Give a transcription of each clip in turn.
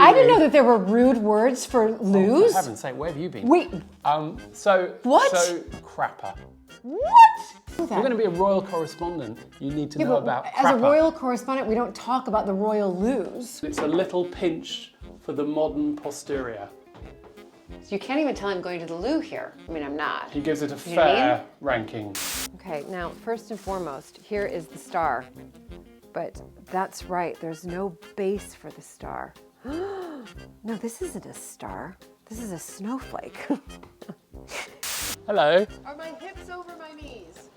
I didn't know that there were rude words for lose. Oh, for heaven's sake, where have you been? Wait. What? So crapper. What? If you're going to be a royal correspondent, you need to know about crapper. As a royal correspondent, we don't talk about the royal lose. It's a little pinch for the modern posterior. So you can't even tell I'm going to the loo here. I mean, I'm not. He gives it a fair ranking. Okay, now, first and foremost, here is the star. But that's right, there's no base for the star. No, this isn't a star. This is a snowflake. Hello. Are my hips over my knees?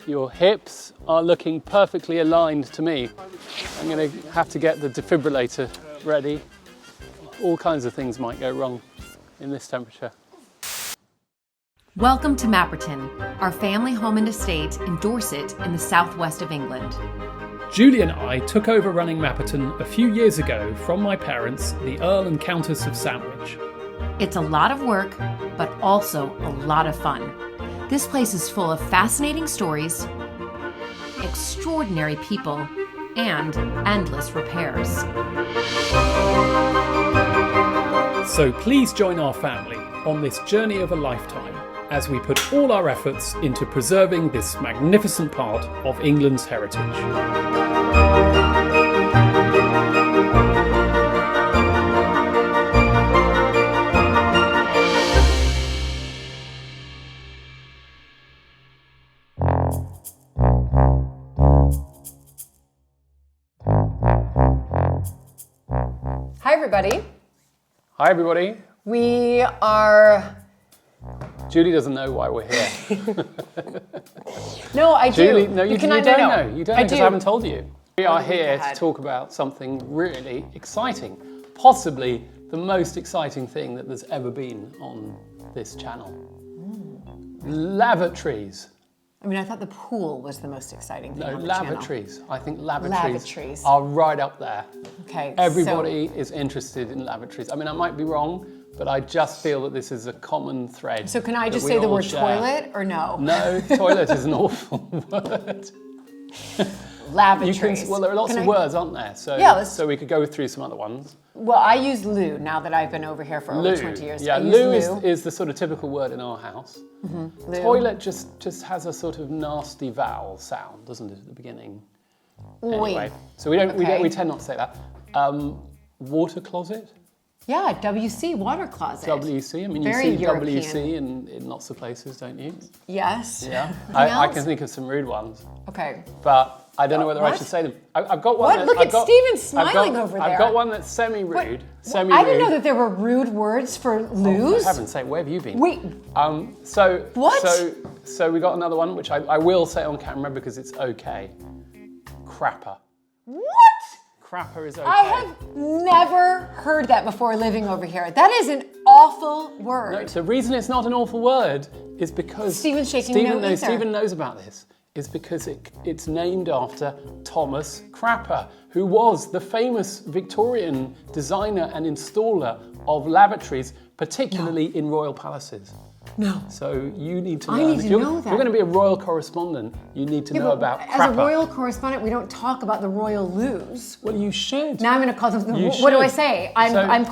Your hips are looking perfectly aligned to me. I'm going to have to get the defibrillator ready. All kinds of things might go wrong in this temperature. Welcome to Mapperton, our family home and estate in Dorset in the southwest of England. Julie and I took over running Mapperton a few years ago from my parents, the Earl and Countess of Sandwich. It's a lot of work, but also a lot of fun. This place is full of fascinating stories, extraordinary people, and endless repairs. So please join our family on this journey of a lifetime as we put all our efforts into preserving this magnificent part of England's heritage. Hi, everybody. Hi, everybody. We are... Julie doesn't know why we're here. No, I do. Julie, no, you don't know. You don't know because I haven't told you. We are here to talk about something really exciting. Possibly the most exciting thing that there's ever been on this channel. Lavatories. I mean, I thought the pool was the most exciting thing on the lavatories. channel. I think lavatories Lavatories. are right up there. Okay. Everybody is interested in lavatories. I mean, I might be wrong, but I just feel that this is a common thread. So can I just say the word toilet or no? No, toilet is an awful word. Lavatories. Well, there are lots of words, aren't there? So, yeah, so we could go through some other ones. Well, I use loo now that I've been over here for over 20 years. Yeah, loo is the sort of typical word in our house. Mm-hmm. Toilet just has a sort of nasty vowel sound, doesn't it, at the beginning? Anyway, so we tend not to say that. Water closet? Yeah, WC, water closet. WC, I mean, Very you see European. WC in lots of places, don't you? Yes. Yeah, I can think of some rude ones. Okay. But I don't know whether I should say them. I've got one. What? Look at Stephen smiling over there. I've got one that's semi-rude. I didn't know that there were rude words for lose. Oh, for heaven's sake, where have you been? Wait. So we got another one, which I will say on camera because it's okay. Crapper. What? Crapper is okay. I have never heard that before living over here. That is an awful word. No, the reason it's not an awful word is because Stephen's shaking Stephen knows about this. Is because it's named after Thomas Crapper, who was the famous Victorian designer and installer of lavatories, particularly in royal palaces. No. So you need to I learn. need to know that. If you're going to be a royal correspondent, you need to know about crapper. As a royal correspondent, we don't talk about the royal lose. Well, you should. Now I'm going to call them. What do I say? I'm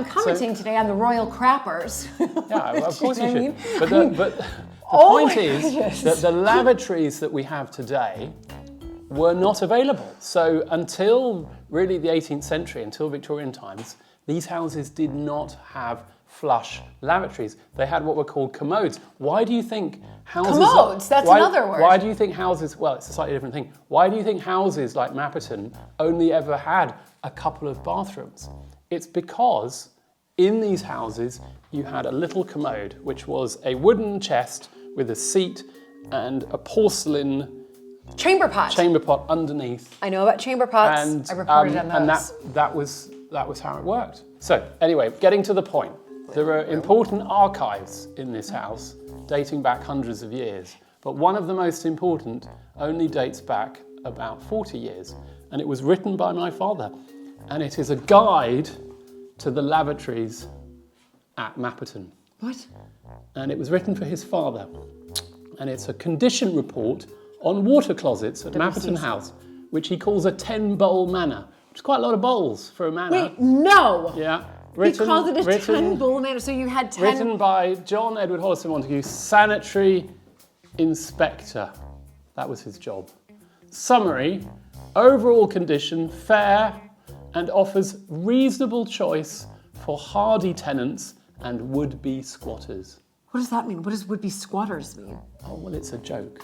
commenting today on the royal crappers. Yeah, well, of course you should. I mean? But the point is that the lavatories that we have today were not available. So until really the 18th century, until Victorian times, these houses did not have flush lavatories. They had what were called commodes. Why do you think houses... Commodes, that's another word. Why do you think houses... Well, it's a slightly different thing. Why do you think houses like Mapperton only ever had a couple of bathrooms? It's because in these houses you had a little commode, which was a wooden chest with a seat and a porcelain chamber pot underneath. I know about chamber pots. And, I reported on those. And that was how it worked. So anyway, getting to the point. There are important archives in this house dating back hundreds of years, but one of the most important only dates back about 40 years, and it was written by my father, and it is a guide to the lavatories at Mapperton. What? And it was written for his father, and it's a condition report on water closets at Mapperton House, which he calls a 10-bowl manor, It's quite a lot of bowls for a manor. Wait, no. Yeah. He called it a 10 bowl manor, so you had 10. Written by John Edward Hollister Montagu, sanitary inspector. That was his job. Summary, overall condition, fair, and offers reasonable choice for hardy tenants and would-be squatters. What does that mean? What does would-be squatters mean? Oh, well, it's a joke.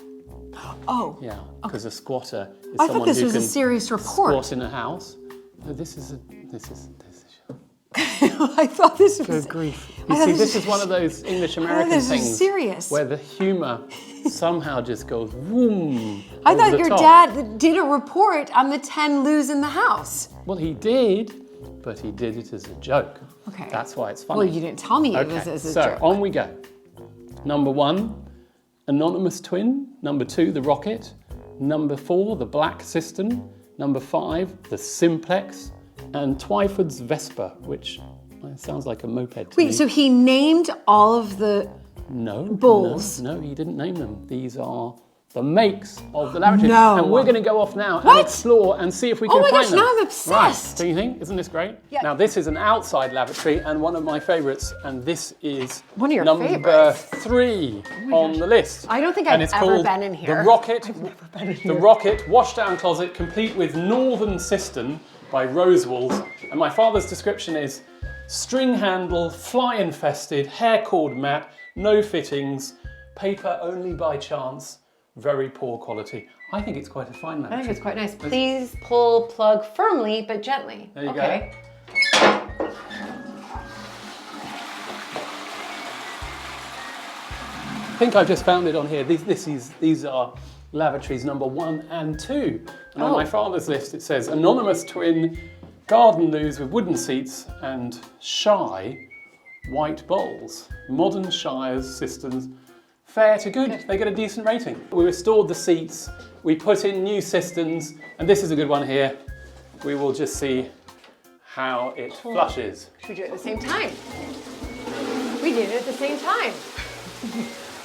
Oh. Yeah, because a squatter is I someone thought this who was a can serious report. squat in a house. No, this is. I thought this was... Good grief. I You thought see, this this was- is one of those English-American this was things serious. where the humour somehow just goes whoom. I over thought the your top. dad did a report on the 10 loos in the house. Well, he did, but he did it as a joke. Okay. That's why it's funny. Well, you didn't tell me it Okay, was as a so joke. on we go. Number 1, anonymous twin. Number 2, the rocket. Number 4, the black cistern. Number 5, the simplex. And Twyford's Vespa, which sounds like a moped to me. Wait, so he named all of the... No. Bulls. No, he didn't name them. These are the makes of the lavatory. No. And we're going to go off now and What? explore and see if we can Oh my find gosh, them. now I'm Right. obsessed. Don't you think? Isn't this great? Yeah. Now, this is an outside lavatory and one of my favourites, and this is One of your number favourites? 3 on the list. I don't think And I've it's ever called been in here. The Rocket, the Rocket Washdown Closet, complete with Northern Cistern by Rosewalls. And my father's description is string handle, fly infested, hair cord mat, no fittings, paper only by chance, very poor quality. I think it's quite a fine I lavatory. think it's quite nice. Please pull plug firmly, but gently. There you okay. go. I think I've just found it on here. These are lavatories number 1 and 2. And on Oh. my father's list it says anonymous twin, garden loos with wooden seats and shy white bowls. Modern shires, cisterns, fair to good. They get a decent rating. We restored the seats, we put in new cisterns, and this is a good one here. We will just see how it flushes. Should we do it at the same time? We did it at the same time.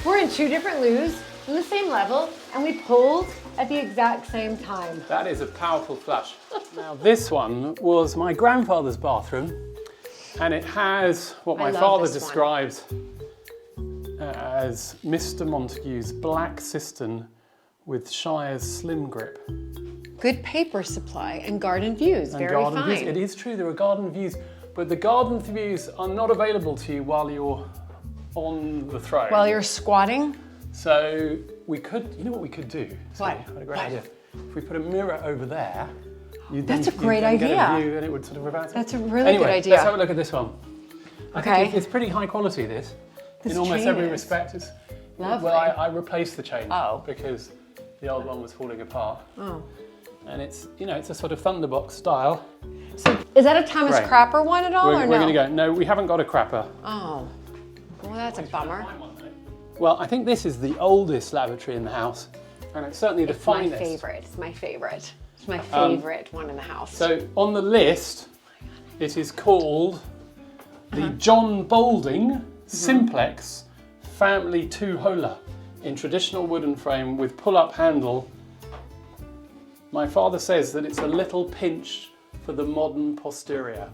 We're in 2 different loos on the same level, and we pulled at the exact same time. That is a powerful flush. Now this one was my grandfather's bathroom, and it has what my love father this one. describes as Mr. Montagu's black cistern with Shire's slim grip. Good paper supply and garden views. And Very garden fine. views. It is true, there are garden views, but the garden views are not available to you while you're on the throne. While you're squatting, So we could, you know what we could do? What? Sorry, I had a great idea. If we put a mirror over there, you'd That's then, a great you'd then get a idea. view and it would sort of reverse. That's a really Anyway, good idea. let's have a look at this one. I Okay. think it's pretty high quality, this. This In almost chain every is. respect. It's, Lovely. well, I replaced the chain Oh. because the old one was falling apart. Oh. And it's, you know, it's a sort of thunderbox style. So is that a Thomas Right. Crapper one at all, We're, or we're no? going to go. No, we haven't got a crapper. Oh, well, that's a bummer. Well, I think this is the oldest lavatory in the house, and it's certainly the It's my finest. favorite. It's my favorite. It's my favorite one in the house. So on the list, it is called the John Boulding Simplex Family 2-Holer in traditional wooden frame with pull-up handle. My father says that it's a little pinch for the modern posterior.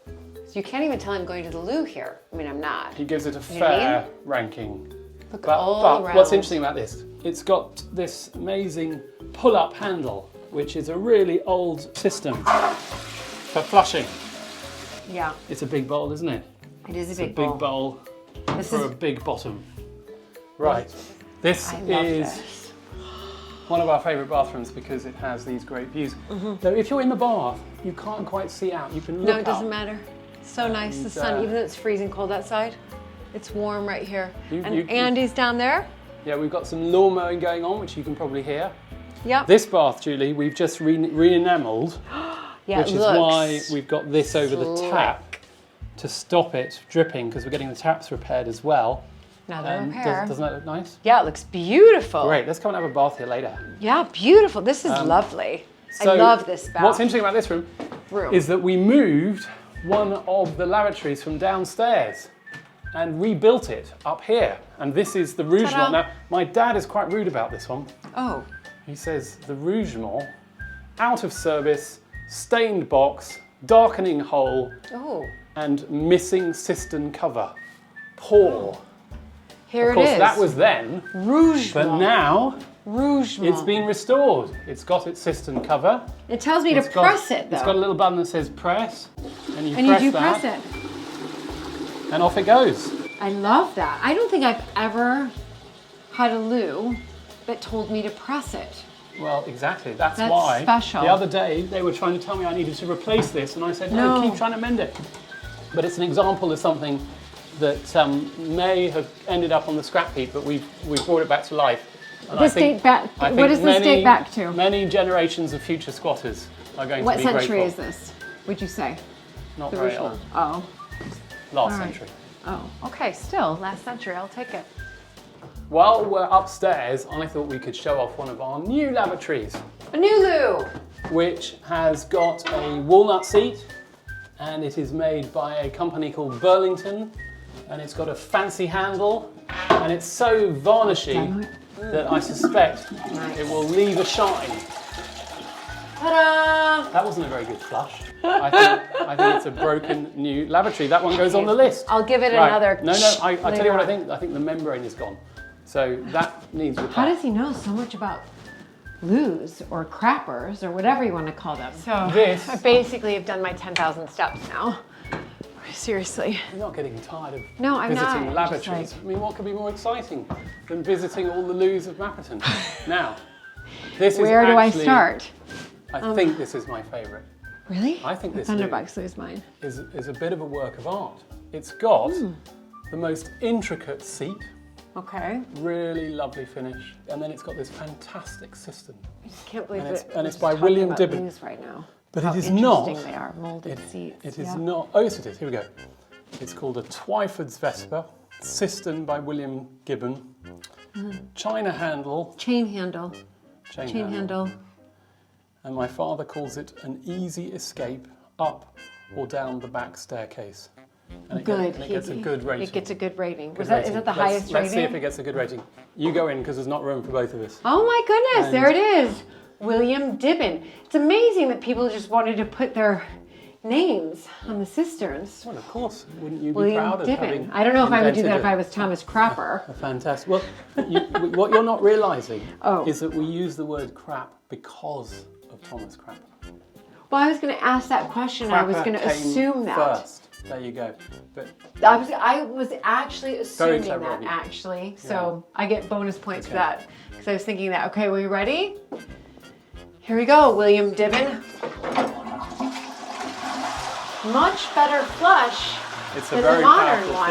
So you can't even tell I'm going to the loo here. I mean, I'm not. He gives it a You know what I fair ranking. Look But all around. what's interesting about this, it's got this amazing pull-up handle, which is a really old system for flushing. Yeah, It's a big bowl, isn't it? it is It's a a big bowl This for a is. big bottom. Right. This I love is this. one of our favourite bathrooms because it has these great views. Mm-hmm. Though if you're in the bath, you can't quite see out. You can look No, it doesn't up. matter. So nice. The And, sun, even though it's freezing cold outside, it's warm right here. You- And you- Andy's down there. Yeah, we've got some lawn mowing going on, which you can probably hear. Yep. This bath, Julie, we've just re-enamelled, yeah, which it is looks why we've got this over the slick. tap to stop it dripping, because we're getting the taps repaired as well. Another repair. Doesn't that look nice? Yeah, it looks beautiful. Great, let's come and have a bath here later. Yeah, beautiful. This is lovely. So I love this bath. What's interesting about this room is that we moved one of the lavatories from downstairs and rebuilt it up here. And this is the Rougemont. Ta-da. Now, my dad is quite rude about this one. Oh, He says the Rougemont, out of service, stained box, darkening hole, Oh, and missing cistern cover. Poor. here Of course, it is. that was then, Rouge. but now Rouge. it's been restored. It's got its cistern cover. It tells me to It's got- press it though. It's got a little button that says press, and you and press you do that, press it. and off it goes. I love that. I don't think I've ever had a loo that told me to press it. Well, exactly. That's That's why special. the other day they were trying to tell me I needed to replace this, and I said, no, keep trying to mend it. But it's an example of something that may have ended up on the scrap heap, but we've brought it back to life. And This date back. I What think does this date back to? Many generations of future squatters are going What to be century grateful. is this? Would you say? Not The very ritual. old. Oh. Last All right. century. Oh. Okay. Still last century. I'll take it. While we're upstairs, I thought we could show off one of our new lavatories, A new loo. which has got a walnut seat, and it is made by a company called Burlington, and it's got a fancy handle, and it's so varnishy that I suspect it will leave a shine. Ta-da! That wasn't a very good flush. I think it's a broken new lavatory. That one goes on the list. I'll give it Right. another. No, I tell later you what I on. think. I think the membrane is gone. So that needs repair. How does he know so much about loos or crappers or whatever you want to call them? So This- I basically have done my 10,000 steps now. Seriously. You're not getting tired of No, I'm not. visiting I'm lavatories. just I mean, what could be more exciting than visiting all the loos of Mapperton? Now, this is Where do I actually- start? I think this is my favourite. Really? I think this loo Thunderbugs lose mine. is a bit of a work of art. It's got Hmm. the most intricate seat, Okay. really lovely finish, and then it's got this fantastic cistern. I just can't believe And it. it's- and it's by William Dibben. Loos right now. But How it is not. interesting they are, molded seats. It is yeah. not. Oh, yes, it is. Here we go. It's called a Twyford's Vesper, cistern by William Gibbon, China handle, Chain handle. chain Handle. and my father calls it an easy escape up or down the back staircase. And it Good. and it gets a good rating. It gets a good rating. Good Is rating. it the Let's- highest Let's see rating? if it gets a good rating. You go in because there's not room for both of us. Oh my goodness, And- there it is. William Dibben. It's amazing that people just wanted to put their names on the cisterns. Well, of course, wouldn't you be William proud of Dibben. having I don't know if I would do that invented if I was Thomas Crapper. a fantastic. Well, what you're not realising Oh. is that we use the word crap because of Thomas Crapper. Well, I was going to ask that question. I was Crapper going to came assume that. first. There you go. But I was actually assuming clever that of you. actually. So I get bonus points for that because I was thinking that. Okay, were you ready? Here we go, William Dibben. Much better flush it's a than very the modern powerful one.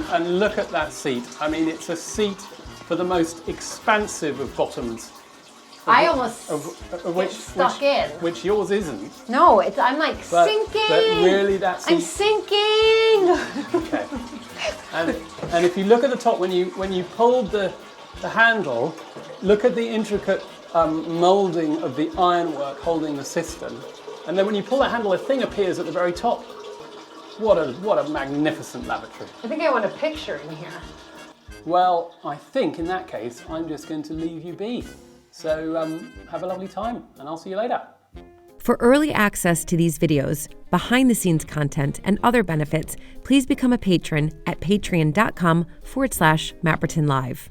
flush. And look at that seat. I mean, it's a seat for the most expansive of bottoms. I almost which, stuck in. Which yours isn't. No, I'm like But, sinking. but really, that seat. I'm sinking. Okay. And if you look at the top, when you pulled the handle, look at the intricate moulding of the ironwork holding the cistern, and then when you pull that handle, a thing appears at the very top. What a magnificent lavatory. I think I want a picture in here. Well, I think in that case, I'm just going to leave you be. So have a lovely time, and I'll see you later. For early access to these videos, behind-the-scenes content, and other benefits, please become a patron at patreon.com/MappertonLive.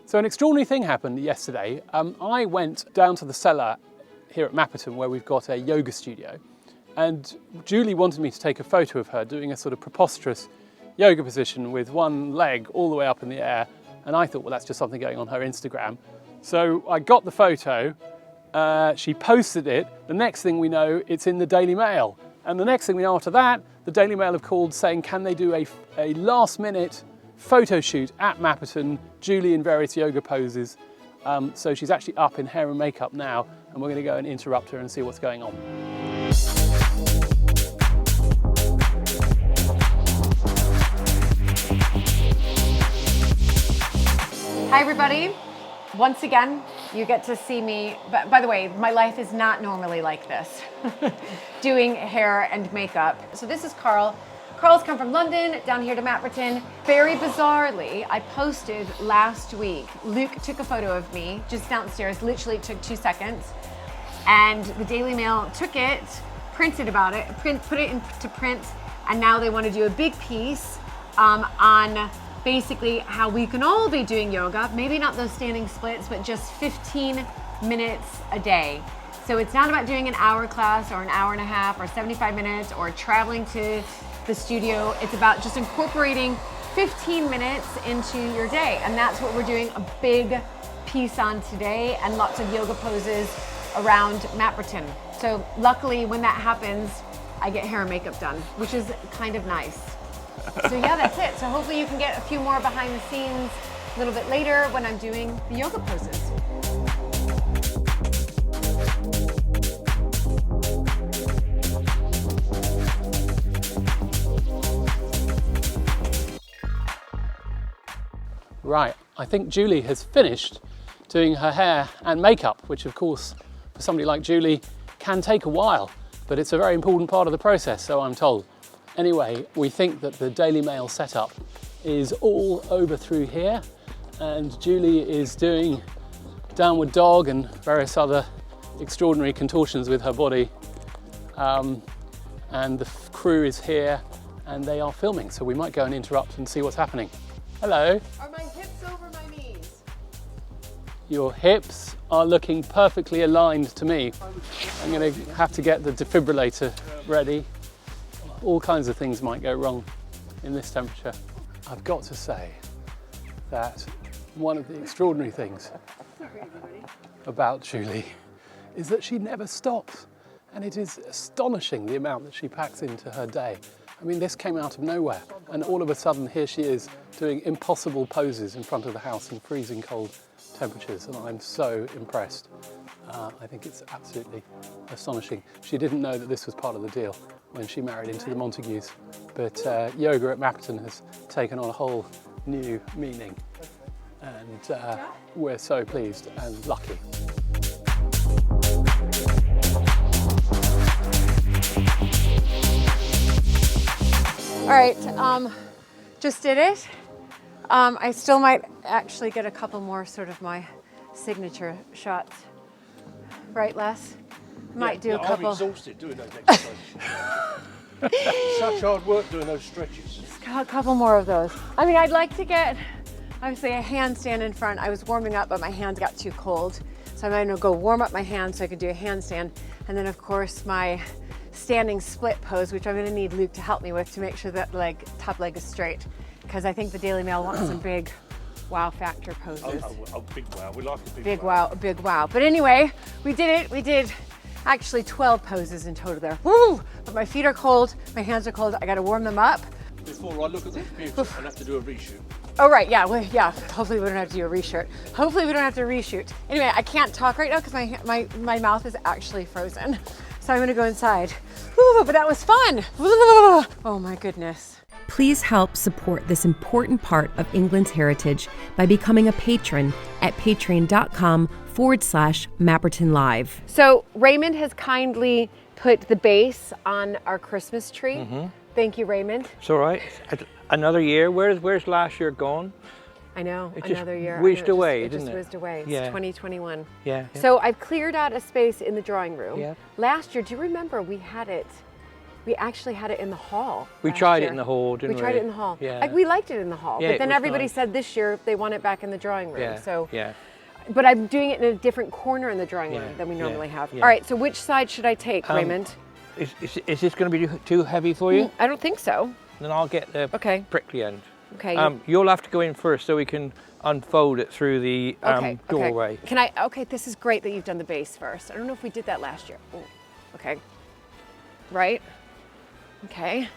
So an extraordinary thing happened yesterday. I went down to the cellar here at Mapperton where we've got a yoga studio, and Julie wanted me to take a photo of her doing a sort of preposterous yoga position with one leg all the way up in the air, and I thought, well, that's just something going on her Instagram. So I got the photo, she posted it, the next thing we know, it's in the Daily Mail. And the next thing we know after that, the Daily Mail have called saying, can they do a last minute photo shoot at Mapperton, Julie in various yoga poses. So she's actually up in hair and makeup now, and we're going to go and interrupt her and see what's going on. Hi everybody. Once again, you get to see me, but by the way, my life is not normally like this, doing hair and makeup. So this is Carl. Carl's come from London, down here to Mapperton. Very bizarrely, I posted last week, Luke took a photo of me just downstairs, literally took 2 seconds. And the Daily Mail took it, printed about it, put it into print, and now they want to do a big piece on basically how we can all be doing yoga, maybe not those standing splits, but just 15 minutes a day. So it's not about doing an hour class or an hour and a half or 75 minutes or traveling to the studio. It's about just incorporating 15 minutes into your day. And that's what we're doing a big piece on today, and lots of yoga poses around Mapperton. So luckily when that happens, I get hair and makeup done, which is kind of nice. So yeah, that's it. So hopefully you can get a few more behind the scenes a little bit later when I'm doing the yoga poses. Right, I think Julie has finished doing her hair and makeup, which of course, for somebody like Julie, can take a while, but it's a very important part of the process, so I'm told. Anyway, we think that the Daily Mail setup is all over through here, and Julie is doing downward dog and various other extraordinary contortions with her body. And the crew is here and they are filming, so we might go and interrupt and see what's happening. Hello. Are my hips over my knees? Your hips are looking perfectly aligned to me. I'm going to have to get the defibrillator ready. All kinds of things might go wrong in this temperature. I've got to say that one of the extraordinary things about Julie is that she never stops, and it is astonishing the amount that she packs into her day. I mean, this came out of nowhere, and all of a sudden here she is doing impossible poses in front of the house in freezing cold temperatures, and I'm so impressed. I think it's absolutely astonishing. She didn't know that this was part of the deal when she married into the Montagues, but yoga at Mapperton has taken on a whole new meaning, and we're so pleased and lucky. All right, just did it. I still might actually get a couple more sort of my signature shots. Right, Les? Might do a couple. I'm exhausted doing those exercises. Such hard work doing those stretches. A couple more of those. I mean, I'd like to get, obviously, a handstand in front. I was warming up, but my hands got too cold. So I'm gonna go warm up my hands so I can do a handstand. And then, of course, my standing split pose, which I'm gonna need Luke to help me with to make sure that top leg is straight. Because I think the Daily Mail wants some big wow factor poses. Oh, big wow. We like a Big wow, a big wow. But anyway, we did it. We did actually 12 poses in total there. Woo! But my feet are cold, my hands are cold. I gotta warm them up. Before I look at the computer, I'll have to do a reshoot. Oh, right, yeah, well, yeah. Hopefully we don't have to do a reshoot. Hopefully we don't have to reshoot. Anyway, I can't talk right now because my mouth is actually frozen. So I'm gonna go inside. Woo, but that was fun. Oh my goodness. Please help support this important part of England's heritage by becoming a patron at patreon.com/Mapperton Live. So Raymond has kindly put the base on our Christmas tree. Mm-hmm. Thank you, Raymond. It's all right. Another year. Where's last year gone? I know, it another year. Whizzed away, it didn't just it? whizzed away. It's Yeah. 2021. Yeah. So I've cleared out a space in the drawing room. Yeah. Last year, do you remember we actually had it in the hall. We last tried year. it in the hall, didn't we? We tried it in the hall. Yeah. We liked it in the hall, Yeah, but it then was everybody nice. said this year they want it back in the drawing room. Yeah. So, Yeah. but I'm doing it in a different corner in the drawing room Yeah, than we yeah, normally have. yeah. All right, so which side should I take, Raymond? Is this going to be too heavy for you? I don't think so. Then I'll get the Okay. prickly end. Okay. You'll have to go in first so we can unfold it through the Okay. doorway. Can I? Okay, this is great that you've done the base first. I don't know if we did that last year. Ooh, okay. Right. Okay.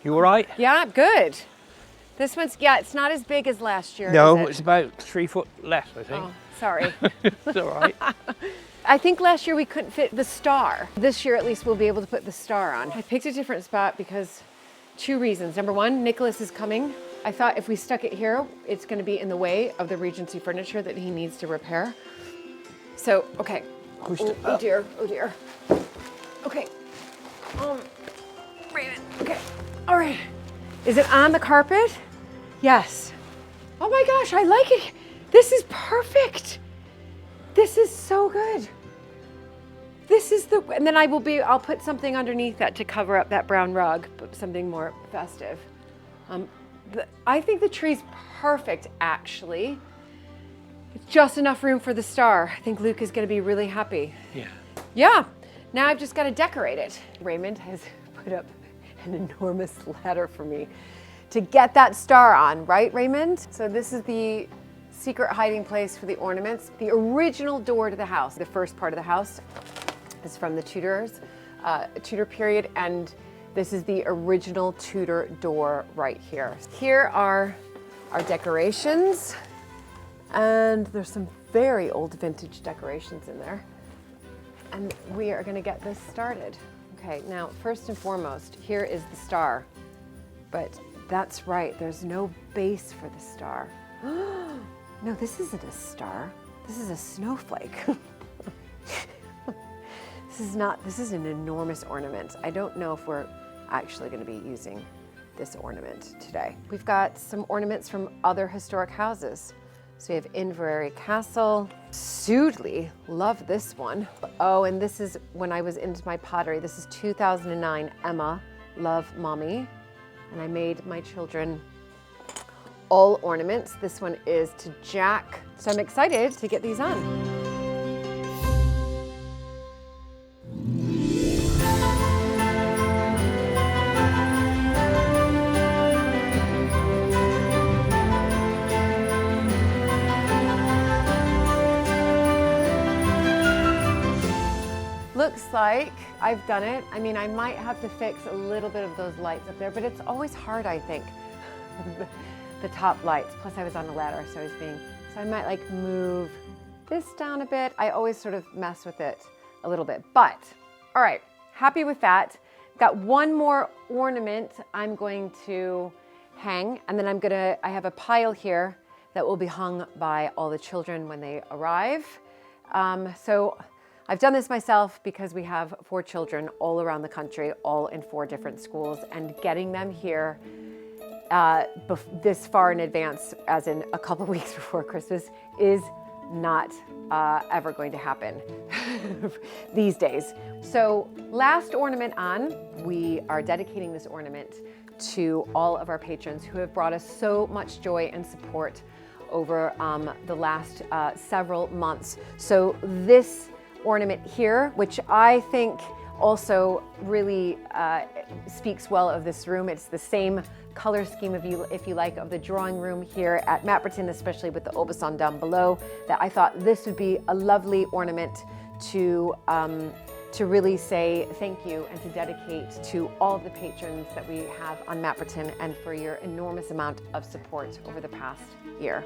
You all right? Yeah, good. This one's it's not as big as last year. No, is it? it's about 3 foot less, I think. Oh, sorry. It's all right. I think last year we couldn't fit the star. This year at least we'll be able to put the star on. I picked a different spot because 2 reasons. Number one, Nicholas is coming. I thought if we stuck it here, it's going to be in the way of the Regency furniture that he needs to repair. So, okay. Oh dear, oh dear. Okay. Raymond, okay. All right. Is it on the carpet? Yes. Oh my gosh, I like it. This is perfect. This is so good. this is the, and then I'll put something underneath that to cover up that brown rug, but something more festive. I think the tree's perfect, actually. It's just enough room for the star. I think Luke is going to be really happy. Yeah. Yeah. Now I've just got to decorate it. Raymond has put up an enormous ladder for me to get that star on, right, Raymond? So this is the secret hiding place for the ornaments. The original door to the house. The first part of the house is from the Tudor period, and this is the original Tudor door right here. Here are our decorations, and there's some very old vintage decorations in there. And we are gonna get this started. Okay, now first and foremost, here is the star. But that's right, there's no base for the star. No, this isn't a star. This is a snowflake. This is an enormous ornament. I don't know if we're actually gonna be using this ornament today. We've got some ornaments from other historic houses. So we have Inverary Castle. Sudeley, love this one. Oh, and this is when I was into my pottery. This is 2009, Emma, love mommy. And I made my children all ornaments. This one is to Jack. So I'm excited to get these on. Looks like I've done it. I mean, I might have to fix a little bit of those lights up there, but it's always hard, I think, the top lights. Plus I was on a ladder, so I might like move this down a bit. I always sort of mess with it a little bit, but all right, happy with that. Got one more ornament I'm going to hang, and then I have a pile here that will be hung by all the children when they arrive. So I've done this myself because we have 4 children all around the country, all in 4 different schools, and getting them here this far in advance, as in a couple weeks before Christmas, is not ever going to happen these days. So last ornament on, we are dedicating this ornament to all of our patrons who have brought us so much joy and support over the last several months. So this ornament here, which I think also really speaks well of this room. It's the same color scheme, if you like, of the drawing room here at Mapperton, especially with the Aubusson down below, that I thought this would be a lovely ornament to really say thank you and to dedicate to all of the patrons that we have on Mapperton and for your enormous amount of support over the past year.